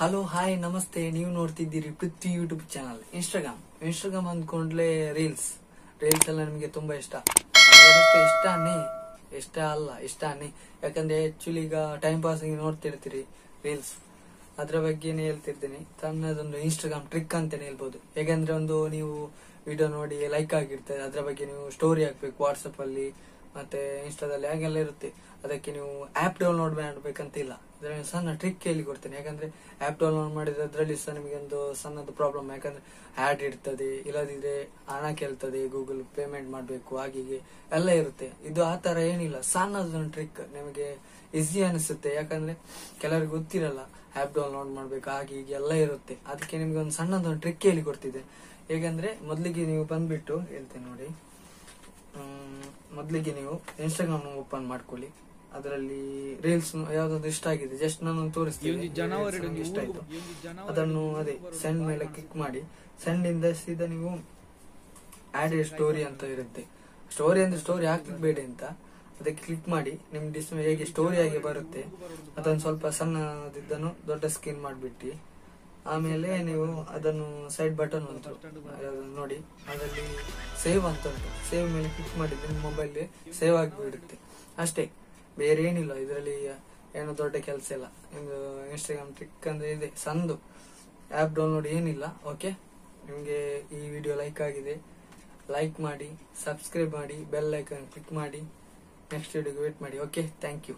Hello hi ನಮಸ್ತೆ. ನೀವು ನೋಡ್ತಿದ್ದೀರಿ ಪೃಥ್ವಿ YouTube channel. Instagram ಅಂದ್ಕೊಂಡ್ಲೆ reels ಎಲ್ಲ ನಿಮಗೆ ತುಂಬಾ ಇಷ್ಟಾನೇ. ಯಾಕಂದ್ರೆ ಆಕ್ಚುಲಿ ಈಗ ಟೈಮ್ ಪಾಸ್ ನೋಡ್ತಿರ್ತೀರಿ ರೀಲ್ಸ್, ಅದ್ರ ಬಗ್ಗೆನೇ ಹೇಳ್ತಿರ್ತೀನಿ. ತನ್ನದೊಂದು ಇನ್ಸ್ಟಾಗ್ರಾಮ್ ಟ್ರಿಕ್ ಅಂತಾನೆ ಹೇಳ್ಬೋದು. ಹೇಗಂದ್ರೆ ಒಂದು ನೀವು ವಿಡಿಯೋ ನೋಡಿ ಲೈಕ್ ಆಗಿರ್ತದೆ, ಅದ್ರ ಬಗ್ಗೆ ನೀವು ಸ್ಟೋರಿ ಹಾಕ್ಬೇಕು ವಾಟ್ಸಪ್ ಅಲ್ಲಿ ಮತ್ತೆ ಇನ್ಸ್ಟಾದಲ್ಲಿ, ಹಾಗೆಲ್ಲ ಇರುತ್ತೆ. ಅದಕ್ಕೆ ನೀವು ಆಪ್ ಡೌನ್ಲೋಡ್ ಮಾಡ್ಬೇಕಂತ ಇಲ್ಲ. ಇದ್ರ ಸಣ್ಣ ಟ್ರಿಕ್ ಹೇಳಿ ಕೊಡ್ತೇನೆ. ಯಾಕಂದ್ರೆ ಆಪ್ ಡೌನ್ಲೋಡ್ ಮಾಡಿದ್ರೆ ಅದ್ರಲ್ಲಿ ಸಹ ನಿಮಗೆ ಒಂದು ಸಣ್ಣದು ಪ್ರಾಬ್ಲಮ್. ಯಾಕಂದ್ರೆ ಆಡ್ ಇರ್ತದೆ, ಇಲ್ಲದಿದ್ರೆ ಹಣ ಕೇಳ್ತದೆ, ಗೂಗಲ್ ಪೇಮೆಂಟ್ ಮಾಡ್ಬೇಕು, ಹಾಗೆ ಎಲ್ಲ ಇರುತ್ತೆ. ಇದು ಆ ತರ ಏನಿಲ್ಲ, ಸಣ್ಣದೊಂದು ಟ್ರಿಕ್. ನಿಮಗೆ ಈಸಿ ಅನಿಸುತ್ತೆ, ಯಾಕಂದ್ರೆ ಕೆಲವರಿಗೆ ಗೊತ್ತಿರಲ್ಲ ಆಪ್ ಡೌನ್ಲೋಡ್ ಮಾಡ್ಬೇಕು, ಹಾಗೆ ಎಲ್ಲ ಇರುತ್ತೆ. ಅದಕ್ಕೆ ನಿಮ್ಗೆ ಒಂದು ಸಣ್ಣದೊಂದು ಟ್ರಿಕ್ ಹೇಳಿ ಕೊಡ್ತಿದ್ದೆ. ಹೇಗಂದ್ರೆ ಮೊದ್ಲಿಗೆ ನೀವು ಬಂದ್ಬಿಟ್ಟು ಹೇಳ್ತೇನೆ ನೋಡಿ. ಮೊದ್ಲಿಗೆ ನೀವು ಇನ್ಸ್ಟಾಗ್ರಾಮ್ ಓಪನ್ ಮಾಡ್ಕೊಳ್ಳಿ. ಅದರಲ್ಲಿ ರೀಲ್ಸ್ ಯಾವ್ದಾದ್ರು ಇಷ್ಟ ಆಗಿದೆ, ಜಸ್ಟ್ ನಾನು ತೋರಿಸ್ತೀನಿ. ಇಷ್ಟ ಆಯ್ತು, ಅದನ್ನು ಅದೇ ಸೆಂಡ್ ಮೇಲೆ ಕ್ಲಿಕ್ ಮಾಡಿ. ಸೆಂಡ್ ಇಂದ ಸೀದಾ ನೀವು ಆಡ್ ಎ ಸ್ಟೋರಿ ಅಂತ ಇರುತ್ತೆ. ಸ್ಟೋರಿ ಅಂದ್ರೆ ಸ್ಟೋರಿ ಹಾಕ್ಲಿಕ್ಕೆ ಬೇಡ ಅಂತ, ಅದಕ್ಕೆ ಕ್ಲಿಕ್ ಮಾಡಿ. ನಿಮ್ ಡಿಸ್ಪ್ಲೇ ಹೇಗೆ ಸ್ಟೋರಿ ಆಗಿ ಬರುತ್ತೆ ಅದನ್ನು ಸ್ವಲ್ಪ ಸಣ್ಣದಿದ್ದನ್ನು ದೊಡ್ಡ ಸ್ಕ್ರೀನ್ ಮಾಡಿಬಿಟ್ಟು, ಆಮೇಲೆ ನೀವು ಅದನ್ನು ಸೈಡ್ ಬಟನ್ ಉಂಟು ನೋಡಿ, ಅದರಲ್ಲಿ ಸೇವ್ ಅಂತ ಉಂಟು. ಸೇವ್ ಮೇಲೆ ಕ್ಲಿಕ್ ಮಾಡಿದ್ರೆ ನಿಮ್ಮ ಮೊಬೈಲ್ ಸೇವ್ ಆಗಿಬಿಡುತ್ತೆ ಅಷ್ಟೇ, ಬೇರೆ ಏನಿಲ್ಲ ಇದರಲ್ಲಿ. ಏನು ದೊಡ್ಡ ಕೆಲಸ ಇಲ್ಲ. ಇನ್ಸ್ಟಾಗ್ರಾಮ್ ಟ್ರಿಕ್ ಅಂದ್ರೆ ಇದೆ, ಸಣ್ಣದು. ಆಪ್ ಡೌನ್ಲೋಡ್ ಏನಿಲ್ಲ. ಓಕೆ, ನಿಮ್ಗೆ ಈ ವಿಡಿಯೋ ಲೈಕ್ ಆಗಿದೆ, ಲೈಕ್ ಮಾಡಿ, ಸಬ್ಸ್ಕ್ರೈಬ್ ಮಾಡಿ, ಬೆಲ್ ಐಕಾನ್ ಕ್ಲಿಕ್ ಮಾಡಿ, ನೆಕ್ಸ್ಟ್ ವಿಡಿಯೋಗೆ ವೇಟ್ ಮಾಡಿ. Okay, thank you.